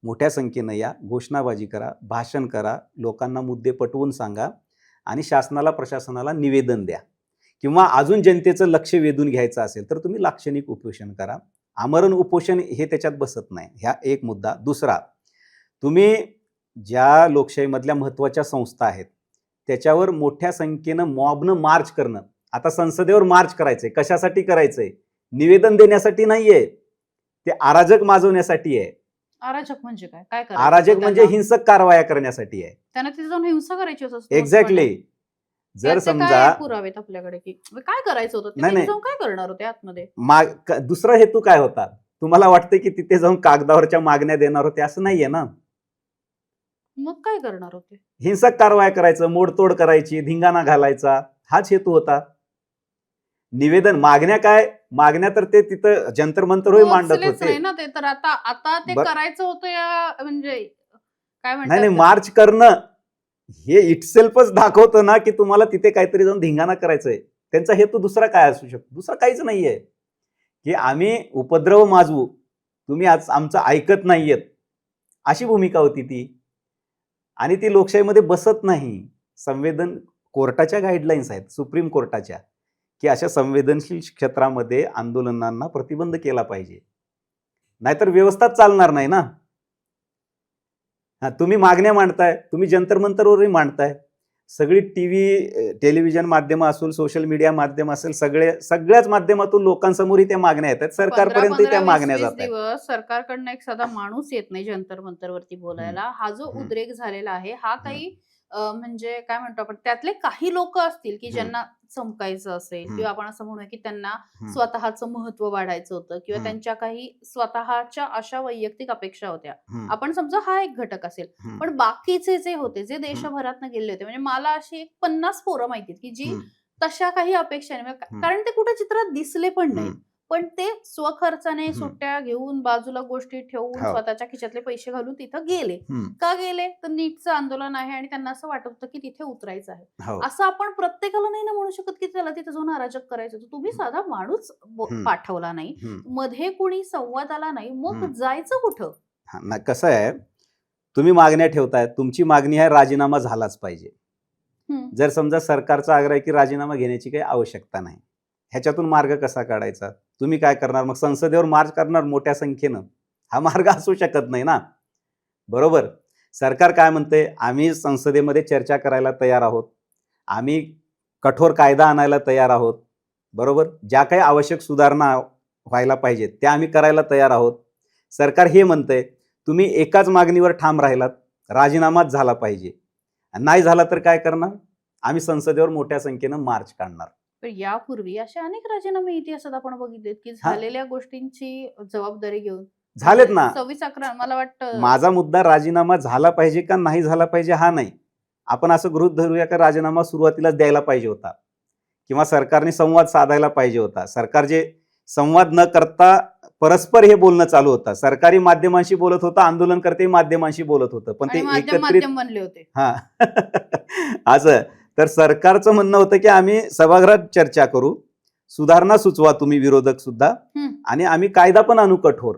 मोठ्या संख्येनं या, घोषणाबाजी करा, भाषण करा, लोकांना मुद्दे पटवून सांगा आणि शासनाला प्रशासनाला निवेदन द्या किंवा अजून जनतेचं लक्ष वेधून घ्यायचं असेल तर तुम्ही लाक्षणिक उपोषण करा. आमरण उपोषण हे त्याच्यात बसत नाही. ह्या एक मुद्दा. दुसरा, तुम्ही ज्या लोकशाहीमधल्या महत्त्वाच्या संस्था आहेत त्याच्यावर मोठ्या संख्येनं मॉबनं मार्च करणं. आता संसदेवर मार्च करायचंय, कशासाठी करायचंय? निवेदन देण्यासाठी नाहीये, ते अराजक माजवण्यासाठी आहे. अराजक म्हणजे काय? काय करायचं? अराजक म्हणजे हिंसक कारवाया करण्यासाठी आहे. त्यांना तिथे जाऊन हिंसा करायची असं? एक्झॅक्टली. जर समजा पुरावेत आपल्याकडे की काय करायचं होतं, तिथे जाऊन काय करणार होते आतमध्ये? दुसरा हेतू काय होता? तुम्हाला वाटतं की तिथे जाऊन कागदावरच्या मागण्या देणार होते? असं नाहीये ना. मग काय करणार होते? हिंसक कारवाया करायचं, मोडतोड करायची, धिंगाणा घालायचा, हाच हेतू होता. निवेदन मागण्या काय? मागण्या तर ते तिथं जंतर मंतर होई मांडत होते ना ते. तर आता ते करायचं होतं या म्हणजे काय म्हणतात? नाही, मार्च करणं हे इटसेल्फच दाखवतं ना की तुम्हाला तिथे काहीतरी जाऊन धिंगाणा करायचंय. त्यांचा हेतू दुसरा काय असू शकतो? दुसरा काहीच नाहीये की आम्ही उपद्रव माजवू, तुम्ही आज आमचं ऐकत नाहीयेत, अशी भूमिका होती ती. आणि ती लोकशाहीमध्ये बसत नाही. कोर्टाच्या गाईडलाईन्स आहेत, सुप्रीम कोर्टाच्या, की अशा संवेदनशील क्षेत्रामध्ये आंदोलनांना प्रतिबंध केला पाहिजे, नाहीतर व्यवस्थाच चालणार नाही ना. तुम्ही मागण्या मांडताय, तुम्ही जंतर मंतरवरही मांडताय, सगळी टेलिव्हिजन माध्यम असेल, सोशल मीडिया माध्यम असेल, सगळ्याच माध्यमातून लोकांसमोरही त्या मागण्या येतात, सरकारपर्यंत त्या 15-15, मागण्या 20-20 जात आहेत. दिवस सरकारकडनं एक साधा माणूस येत नाही जंतर मंतरवरती बोलायला. हा जो हम्म. उद्रेक झालेला आहे हा काही म्हणजे काय म्हणतो आपण, त्यातले काही लोक असतील की ज्यांना चमकायचं असेल, किंवा आपण असं म्हणूया की त्यांना स्वतःचं महत्व वाढायचं होतं, किंवा त्यांच्या काही स्वतःच्या अशा वैयक्तिक अपेक्षा होत्या. आपण समजा हा एक घटक असेल, पण बाकीचे जे होते, जे देशभरातनं गेले होते, म्हणजे मला अशी एक 50 पोरं माहिती की जी तशा काही अपेक्षा नाही, कारण ते कुठे चित्रात दिसले पण नाहीत, पण ते स्वखर्चाने सुट्ट्या घेऊन, बाजूला गोष्टी ठेवून, स्वतःच्या खिशातले पैसे घालून तिथं गेले. का गेले? तर नीटचं आंदोलन आहे आणि त्यांना असं वाटत होतं की तिथे उतरायचं आहे. असं आपण प्रत्येकाला नाही ना म्हणू शकत की त्याला तिथे जाऊन अराजक करायचं होतं. तुम्ही साधा माणूस पाठवला नाही, मध्ये कोणी संवादाला नाही, मग जायचं कुठं? कसं आहे, तुम्ही मागण्या ठेवताय, तुमची मागणी आहे राजीनामा झालाच पाहिजे. जर समजा सरकारचा आग्रह आहे की राजीनामा घेण्याची काही आवश्यकता नाही, ह्याच्यातून मार्ग कसा काढायचा? तुम्ही काय करणार? मग संसदेवर मार्च करणार मोठ्या संख्येनं? हा मार्ग असू शकत नाही ना, बरोबर? सरकार काय म्हणते, आम्ही संसदेमध्ये चर्चा करायला तयार आहोत, आम्ही कठोर कायदा आणायला तयार आहोत, बरोबर? ज्या काही आवश्यक सुधारणा व्हायला पाहिजेत त्या आम्ही करायला तयार आहोत. सरकार हे म्हणतंय, तुम्ही एकाच मागणीवर ठाम राहिलात, राजीनामाच झाला पाहिजे, नाही झाला तर काय करणार? आम्ही संसदेवर मोठ्या संख्येनं मार्च काढणार. यापूर्वी असे अनेक राजीनामे इतिहासात आपण बघितलेत की झालेल्या गोष्टींची जबाबदारी घेऊन झालेत ना. 26-11 मला वाटतं. माझा मुद्दा राजीनामा झाला पाहिजे का नाही झाला पाहिजे हा नाही. आपण असं गृहीत धरूया का राजीनामा सुरुवातीलाच द्यायला पाहिजे होता, किंवा सरकारने संवाद साधायला पाहिजे होता. सरकार जे संवाद न करता परस्पर हे बोलणं चालू होतं, सरकारी माध्यमांशी बोलत होतं, आंदोलनकर्ते माध्यमांशी बोलत होतं, पण ते एकत्रित बनले होते. असं तर सरकारचं म्हणणं होतं की आम्ही सभागृहात चर्चा करू, सुधारणा सुचवा तुम्ही विरोधक सुद्धा, आणि आम्ही कायदा पण आणू कठोर.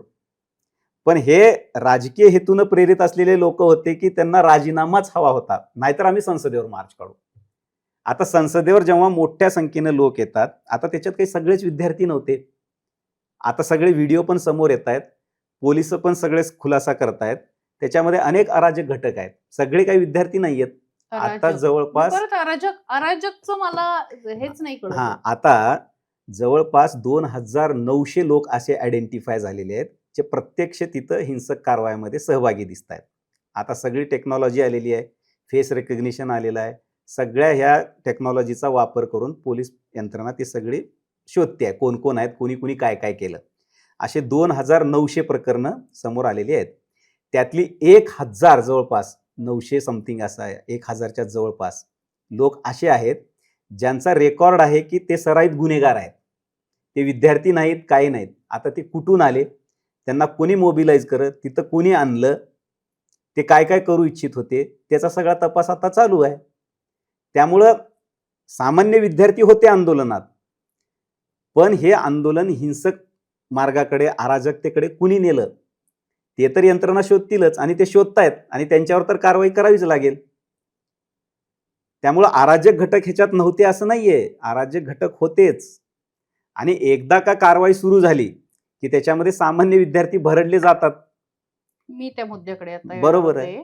पण हे राजकीय हेतून प्रेरित असलेले लोक होते की त्यांना राजीनामाच हवा होता, नाहीतर आम्ही संसदेवर मार्च काढू. आता संसदेवर जेव्हा मोठ्या संख्येने लोक येतात, आता त्याच्यात काही सगळेच विद्यार्थी नव्हते, आता सगळे व्हिडिओ पण समोर येत आहेत, पोलिस पण सगळेच खुलासा करतायत, त्याच्यामध्ये अनेक अराजक घटक आहेत, सगळे काही विद्यार्थी नाहीयेत. आता जवळपास अराजकचं मला हेच नाही कळत. आता जवळपास 2900 लोक असे आयडेंटिफाय झालेले आहेत जे प्रत्यक्ष तिथं हिंसक कारवाईमध्ये सहभागी दिसत आहेत. आता सगळी टेक्नॉलॉजी आलेली आहे, फेस रेकग्निशन आलेलं आहे, सगळ्या ह्या टेक्नॉलॉजीचा वापर करून पोलीस यंत्रणा ती सगळी शोधते आहे कोण कोण आहेत, कोणी कोणी काय काय केलं. असे 2900 प्रकरणं समोर आलेली आहेत. त्यातली 1000 जवळपास 900 समथिंग असं आहे, 1000च्या जवळपास लोक असे आहेत ज्यांचा रेकॉर्ड आहे की ते सराईत गुन्हेगार आहेत, ते विद्यार्थी नाहीत, काही नाहीत. आता ते कुठून आले, त्यांना कोणी मोबिलाइज करत, तिथं कोणी आणलं, ते काय काय करू इच्छित होते, त्याचा सगळा तपास आता चालू आहे. त्यामुळं सामान्य विद्यार्थी होते आंदोलनात, पण हे आंदोलन हिंसक मार्गाकडे, अराजकतेकडे कुणी नेलं ते तर यंत्रणा शोधतीलच, आणि ते शोधतायत, आणि त्यांच्यावर तर कारवाई करावीच लागेल. त्यामुळं अराजक घटक ह्याच्यात नव्हते असं नाहीये, अराजक घटक होतेच. आणि एकदा का कारवाई सुरू झाली की त्याच्यामध्ये सामान्य विद्यार्थी भरडले जातात. मी त्या मुद्द्याकडे आता बरोबर आहे.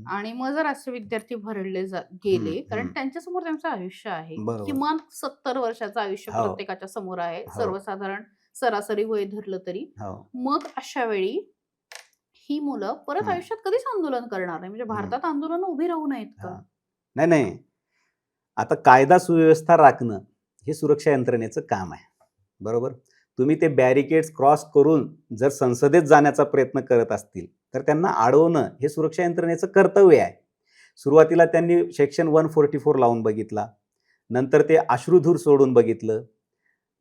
आणि मग जर असे विद्यार्थी भरडले गेले, कारण त्यांच्यासमोर त्यांचं आयुष्य आहे, किमान 70 वर्षाचं आयुष्य प्रत्येकाच्या समोर आहे, सर्वसाधारण सरासरी वय धरलं तरी. मग अशा वेळी ही मुलं परत आयुष्यात कधीच आंदोलन करणार नाही. म्हणजे भारतात आंदोलन उभी राहू नयेत का? नाही, आता कायदा सुव्यवस्था राखणं हे सुरक्षा यंत्रणेचं काम आहे, बरोबर? तुम्ही ते बॅरिकेड्स क्रॉस करून जर संसदेत जाण्याचा प्रयत्न करत असतील तर त्यांना अडवणं हे सुरक्षा यंत्रणेचं कर्तव्य आहे. सुरुवातीला त्यांनी सेक्शन 144 लावून बघितला, नंतर ते अश्रुधूर सोडून बघितलं,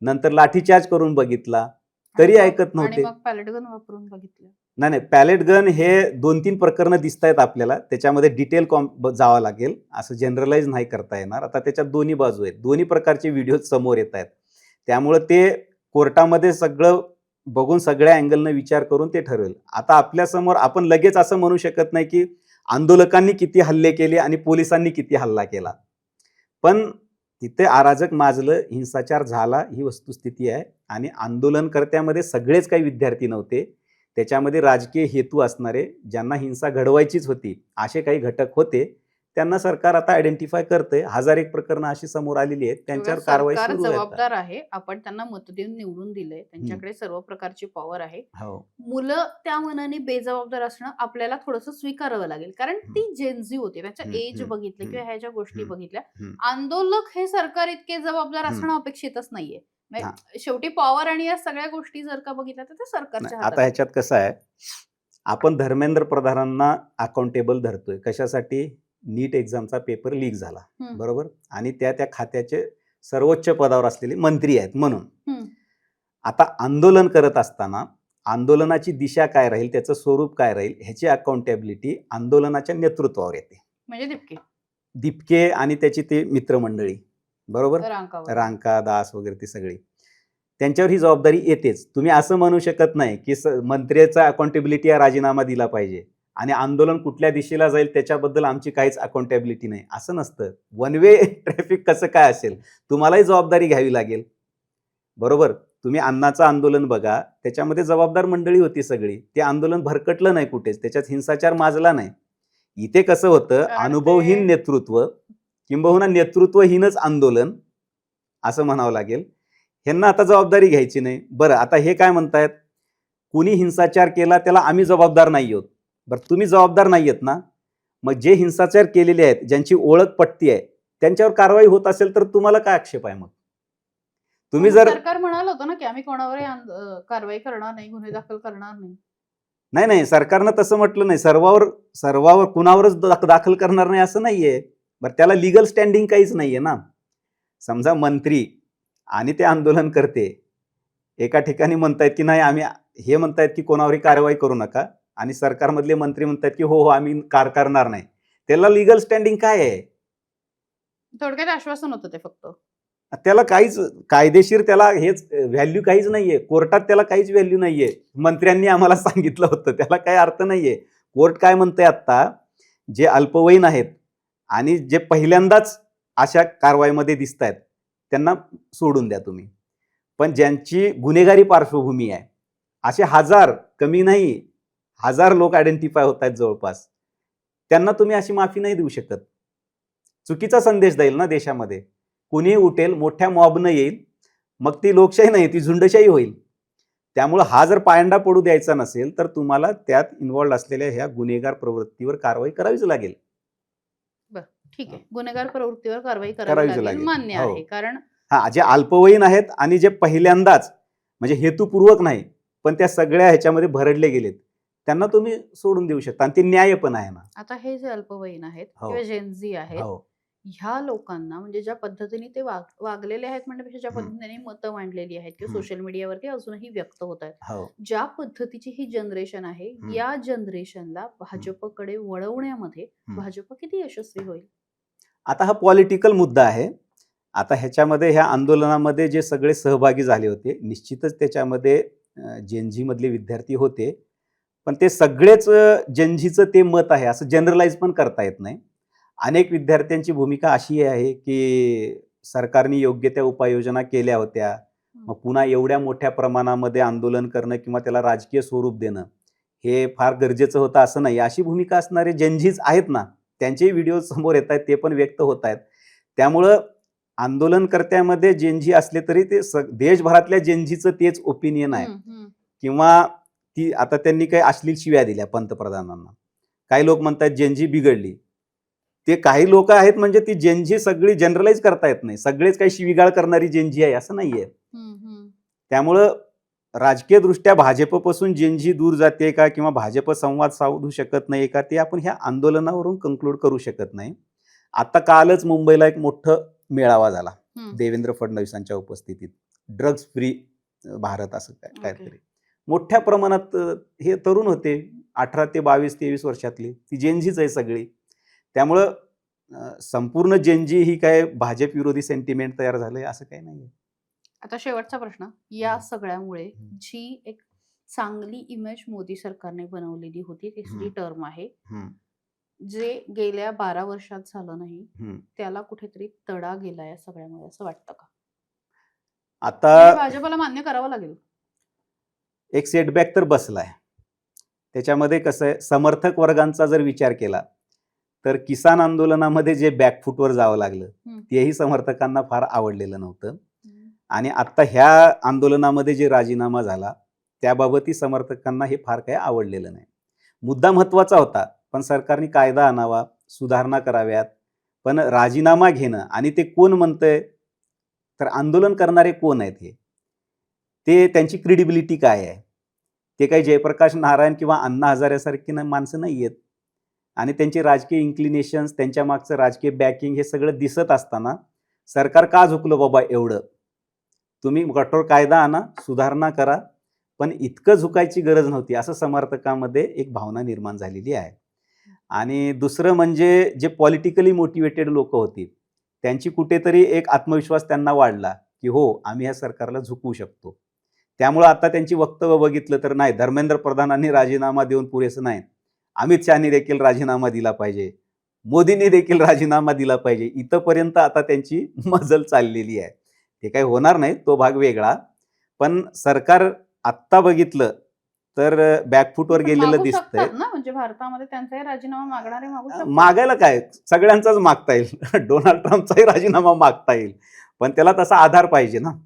नंतर लाठीचार्ज करून बघितला, तरी ऐकत नव्हते. मग पॅलेट गन वापरून बघितलं. नाही, पॅलेट गन हे 2-3 प्रकरणं दिसत आहेत आपल्याला, त्याच्यामध्ये डिटेल जावं लागेल, असं जनरलाइज नाही करता येणार. आता त्याच्यात दोन्ही बाजू आहेत, दोन्ही प्रकारचे व्हिडिओ समोर येत आहेत, त्यामुळे ते कोर्टामध्ये सगळं बघून सगळ्या अँगलनं विचार करून ते ठरवेल. आता आपल्या समोर आपण लगेच असं म्हणू शकत नाही की आंदोलकांनी किती हल्ले केले आणि पोलिसांनी किती हल्ला केला, पण तिथे अराजक माजलं, हिंसाचार झाला, ही वस्तुस्थिती आहे. आणि आंदोलनकर्त्यामध्ये सगळेच काही विद्यार्थी नव्हते, त्याच्यामध्ये राजकीय हेतू असणारे, ज्यांना हिंसा घडवायचीच होती, असे काही घटक होते. त्यांना सरकार आता आयडेंटिफाय करतंय. 1001 प्रकरणं अशी समोर आलेली आहेत, त्यांच्यावर बघा, कारवाई सरकार सुरू आहे आता. जबाबदार आहे. आपण त्यांना मत देऊन निवडून दिलंय. त्यांच्याकडे सर्व प्रकारची पॉवर आहे. हो. मुलं त्या मनाने बेजबाबदार असणं आपल्याला थोडंसं स्वीकारावं लागेल. कारण ती जेनझी होती. त्याचं हम्म, एज हम्म, बघितलं किंवा हम्म, ह्या ज्या गोष्टी हम्म, बघितल्या. हम्म. आंदोलक हे सरकार इतके जबाबदार हम्म. असणं अपेक्षितच नाहीये. हा. म्हणजे शेवटी पॉवर आणि या सगळ्या गोष्टी जर का बघितल्या तर ते सरकारच्या नाही, हातात आता आहे. ह्याच्यात कसं आहे, आपण धर्मेंद्र प्रधानांना अकाउंटेबल धरतोय. कशासाठी? नीट एक्झामचा पेपर लीक झाला, हम्म. बरोबर, आणि त्या खात्याचे सर्वोच्च पदावर असलेले मंत्री आहेत म्हणून. हम्म. आता आंदोलन करत असताना आंदोलनाची दिशा काय राहील, त्याचं स्वरूप काय राहील, ह्याची अकाउंटेबिलिटी आंदोलनाच्या नेतृत्वावर येते. म्हणजे दिपके दिपके आणि त्याची ते मित्रमंडळी, बरोबर, रांकावर रांका दास वगैरे ती सगळी, त्यांच्यावर ही जबाबदारी येतेच. तुम्ही असं म्हणू शकत नाही की मंत्र्याचा अकाउंटेबिलिटी हा राजीनामा दिला पाहिजे आणि आंदोलन कुठल्या दिशेला जाईल त्याच्याबद्दल आमची काहीच अकाउंटेबिलिटी नाही, असं नसतं. वन वे ट्रॅफिक कसं काय असेल, तुम्हालाही जबाबदारी घ्यावी लागेल, बरोबर. तुम्ही अन्नाचं आंदोलन बघा, त्याच्यामध्ये जबाबदार मंडळी होती सगळी. ते आंदोलन भरकटलं नाही कुठेच, त्याच्यात हिंसाचार माजला नाही. इथे कसं होतं, कारण अनुभवहीन ते- नेतृत्व किंबहुना नेतृत्वहीनच आंदोलन असं म्हणावं लागेल. ह्यांना आता जबाबदारी घ्यायची नाही. बरं, आता हे काय म्हणतायत, कुणी हिंसाचार केला त्याला आम्ही जबाबदार नाही आहोत. बरं, तुम्ही जबाबदार नाही आहेत ना, मग जे हिंसाचार केलेले आहेत, ज्यांची ओळख पटती आहे, त्यांच्यावर कारवाई होत असेल तर तुम्हाला काय आक्षेप आहे? मग तुम्ही पण जर सरकार म्हणाल होतं ना की आम्ही कोणावरही कारवाई करणार नाही, गुन्हे दाखल करणार नाही. नाही, सरकारनं तसं म्हटलं नाही. सर्वावर कुणावरच दाखल करणार नाही असं नाहीये. बरं, त्याला लिगल स्टँडिंग काहीच नाहीये ना. समजा मंत्री आणि ते आंदोलन करते एका ठिकाणी म्हणतायत की नाही, आम्ही हे म्हणतायत की कोणावरही कारवाई करू नका, आणि सरकारमधले मंत्री म्हणतायत की हो आम्ही करणार नाही. त्याला लिगल स्टँडिंग काय आहे? थोडक्यात आश्वासन होतं ते फक्त. त्याला काहीच कायदेशीर त्याला हेच व्हॅल्यू काहीच नाहीये. कोर्टात त्याला काहीच व्हॅल्यू नाहीये. मंत्र्यांनी आम्हाला सांगितलं होतं, त्याला काही अर्थ नाहीये. कोर्ट काय म्हणतंय आता, जे अल्पवयीन आहेत आणि जे पहिल्यांदाच अशा कारवाईमध्ये दिसत आहेत त्यांना सोडून द्या तुम्ही. पण ज्यांची गुन्हेगारी पार्श्वभूमी आहे, असे हजार, कमी नाही, 1000 लोक आयडेंटिफाय होत आहेत जवळपास, त्यांना तुम्ही अशी माफी नाही देऊ शकत. चुकीचा संदेश देईल ना देशामध्ये. कुणी उठेल, मोठ्या मॉबनं येईल, मग ती लोकशाही नाही, ती झुंडशाही होईल. त्यामुळे हा जर पायंडा पडू द्यायचा नसेल तर तुम्हाला त्यात इन्व्हॉल्ड असलेल्या ह्या गुन्हेगार प्रवृत्तीवर कारवाई करावीच लागेल. ठीक आहे, गुन्हेगार प्रवृत्तीवर कारवाई करावीच करावी लागेल, लागेल. मान्य हो. आहे. कारण हा, जे अल्पवयीन आहेत आणि जे पहिल्यांदाच म्हणजे हेतुपूर्वक नाही पण त्या सगळ्या ह्याच्यामध्ये भरडले गेलेत, त्यांना तुम्ही सोडून देऊ शकता आणि ते न्याय पण आहे ना. आता हे जे अल्पवयीन आहेत हो. किंवा जेनझी आहेत, हो. ह्या लोकांना म्हणजे ज्या पद्धतीने ते वागलेले आहेत म्हणण्यापेक्षा ज्या हम्म. पद्धतीने मतं मांडलेली आहेत किंवा हम्म. सोशल मीडियावरती अजूनही व्यक्त होत आहेत, हो. ज्या पद्धतीची ही जनरेशन आहे, हम्म. या जनरेशनला भाजपकडे वळवण्यामध्ये भाजप किती यशस्वी होईल? आता हा पॉलिटिकल मुद्दा आहे. आता ह्याच्यामध्ये ह्या आंदोलनामध्ये जे सगळे सहभागी झाले होते, निश्चितच त्याच्यामध्ये जेनझी मधले विद्यार्थी होते, पण ते सगळेच जेनझीचं ते मत आहे असं जनरलाइज पण करता येत नाही. अनेक विद्यार्थ्यांची भूमिका अशी आहे की सरकारने योग्य त्या उपाययोजना केल्या होत्या, मग पुन्हा एवढ्या मोठ्या प्रमाणामध्ये आंदोलन करणं किंवा त्याला राजकीय स्वरूप देणं हे फार गरजेचं होतं असं नाही, अशी भूमिका असणारे जेनझीज आहेत ना, त्यांचेही व्हिडिओ समोर येत आहेत, ते पण व्यक्त होत आहेत. त्यामुळं आंदोलनकर्त्यामध्ये जेनझी असले तरी ते देशभरातल्या जेनझीचं तेच ओपिनियन आहे. किंवा ती आता त्यांनी काही अश्लील शिव्या दिल्या पंतप्रधानांना, काही लोक म्हणतात जेनझी बिघडली. ते काही लोक आहेत म्हणजे ती जेनझी सगळी जनरलाइज करता येत नाही, सगळेच काही शिवीगाळ करणारी जेनझी आहे असं नाहीये. त्यामुळं राजकीय दृष्ट्या भाजपपासून जेनझी दूर जाते का किंवा भाजप संवाद साधू शकत नाही का, ते आपण ह्या आंदोलनावरून कंक्लूड करू शकत नाही. आता कालच मुंबईला एक मोठं मेळावा झाला देवेंद्र फडणवीसांच्या उपस्थितीत, ड्रग्ज फ्री भारत असं काहीतरी. मोठ्या प्रमाणात हे तरुण होते, 18 ते 22-23 वर्षातली, ती जेनझीच आहे सगळी. त्यामुळं संपूर्ण जेनझी ही काय भाजप विरोधी सेंटिमेंट तयार झालंय असं काही नाही. आता शेवटचा प्रश्न, या सगळ्यामुळे जी एक चांगली इमेज मोदी सरकारने बनवलेली होती, तिसरी टर्म आहे, जे गेल्या 12 वर्षात झालं नाही, त्याला कुठेतरी तडा गेला या सगळ्यामुळे असं वाटतं का? आता भाजपला मान्य करावं लागेल. एक सेटबॅक तर बसलाय. त्याच्यामध्ये कसं आहे, समर्थक वर्गांचा जर विचार केला तर किसान आंदोलनामध्ये जे बॅकफूटवर जावं लागलं हम्म. तेही समर्थकांना फार आवडलेलं नव्हतं. हम्म. आणि आता ह्या आंदोलनामध्ये जे राजीनामा झाला त्याबाबतही समर्थकांना हे फार काही आवडलेलं नाही. मुद्दा महत्वाचा होता, पण सरकारने कायदा आणावा, सुधारणा कराव्यात. पण राजीनामा घेणं आणि ते कोण म्हणतंय, तर आंदोलन करणारे कोण आहेत ते त्यांची क्रेडिबिलिटी काय आहे? ते काही जयप्रकाश नारायण किंवा अण्णा हजारेसारखी माणसं नाही आहेत. आणि त्यांचे राजकीय इन्क्लिनेशन्स, त्यांच्या मागचं राजकीय बॅकिंग हे सगळं दिसत असताना सरकार का झुकलं बाबा एवढं? तुम्ही कठोर कायदा आणा, सुधारणा करा, पण इतकं झुकायची गरज नव्हती, असं समर्थकांमध्ये एक भावना निर्माण झालेली आहे. आणि दुसरं म्हणजे जे पॉलिटिकली मोटिवेटेड लोक होती, त्यांची कुठेतरी एक आत्मविश्वास त्यांना वाढला, की हो, आम्ही ह्या सरकारला झुकवू शकतो. त्यामुळं आता त्यांची वक्तव्य बघितलं तर नाही, धर्मेंद्र प्रधानांनी राजीनामा देऊन पुरेसं नाही. अमित शहानी देखील राजीनामा दिला पाहिजे. मोदींनी देखील राजीनामा दिला पाहिजे. इथपर्यंत आता त्यांची मजल चाललेली आहे. ते काही होणार नाही, तो भाग वेगळा. पण सरकार आत्ता बघितलं तर बॅकफूटवर पण गेलेलं मागू दिसतंय. शकतात ना, म्हणजे भारतामध्ये त्यांचाही राजीनामा मागणारे मागू शकतात. मागायला काय, सगळ्यांचाच मागता येईल. डोनाल्ड ट्रम्पचाही राजीनामा मागता येईल. पण त्याला तसा आधार पाहिजे ना.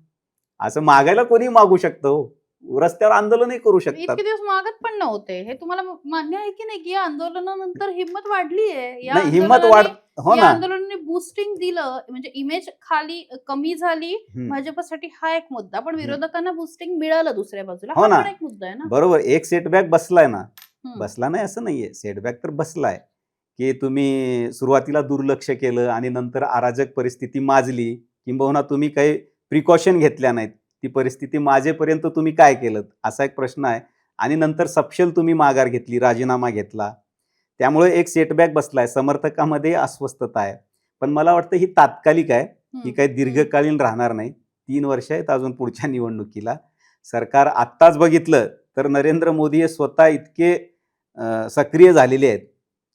असं मागायला कोणी मागू शकतं हो. रस्त्यावर आंदोलनही करू शकतात. इतके दिवस मागत पण नव्हते. हे तुम्हाला मान्य आहे की नाही, की या आंदोलनानंतर हिंमत वाढली आहे? नाही, हिंमत वाढ हो या ना. आंदोलनाने बूस्टिंग दिलं, म्हणजे इमेज खाली कमी झाली हं. भाजपसाठी, हा एक मुद्दा. पण हं. विरोधकांना बूस्टिंग मिळालं दुसऱ्या बाजूला, हो हा ना. पण एक मुद्दा आहे ना. बरोबर. एक सेटबॅक बसलाय ना. हम्म. बसला नाही असं नाहीये. सेटबॅक तर बसलाय, की तुम्ही सुरुवातीला दुर्लक्ष केलं आणि नंतर अराजक परिस्थिती माजली, किंबहुना तुम्ही काही प्रिकॉशन घेतल्या नाहीत. ती परिस्थिती माजेपर्यंत तुम्ही काय केलं? असा एक प्रश्न आहे. आणि नंतर सपशेल तुम्ही माघार घेतली, राजीनामा घेतला. त्यामुळे एक सेटबॅक बसलाय. समर्थकामध्ये अस्वस्थता आहे. पण मला वाटतं ही तात्कालिक आहे. ही काही दीर्घकालीन राहणार नाही. 3 वर्ष आहेत अजून पुढच्या निवडणुकीला. सरकार आत्ताच बघितलं तर नरेंद्र मोदी हे स्वतः इतके सक्रिय झालेले आहेत,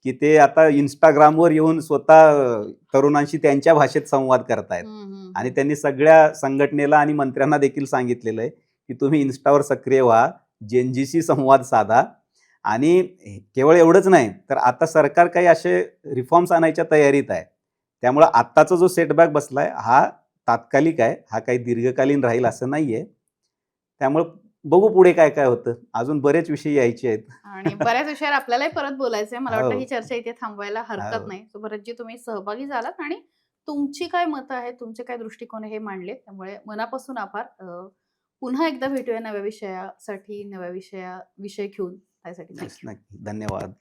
की ते आता Instagramवर येऊन स्वतः तरुणांशी त्यांच्या भाषेत संवाद करतायत. आणि त्यांनी सगळ्या संघटनेला आणि मंत्र्यांना देखील सांगितलेलं आहे, की तुम्ही Instaवर सक्रिय व्हा, जेनजीशी संवाद साधा. आणि केवळ एवढंच नाही, तर आता सरकार काही असे रिफॉर्म्स आणायच्या तयारीत आहे. त्यामुळं आत्ताचा जो सेटबॅक बसलाय हा तात्कालिक आहे. हा काही दीर्घकालीन राहील असं नाहीये. त्यामुळं बघू पुढे काय काय होतं. अजून बरेच विषय यायचे आहेत. आणि बऱ्याच विषयावर आपल्यालाही परत बोलायचंय. मला वाटतं हो. ही चर्चा इथे थांबवायला हरकत हो. नाही. सुभरतजी, तुम्ही सहभागी झालात आणि तुमची काय मतं आहेत, तुमचे काय दृष्टिकोन आहे हे मांडले. त्यामुळे मनापासून आभार. पुन्हा एकदा भेटूया नव्या विषयासाठी, नव्या विषय घेऊन. त्यासाठी नक्की. थँक्यू. नक्की. धन्यवाद.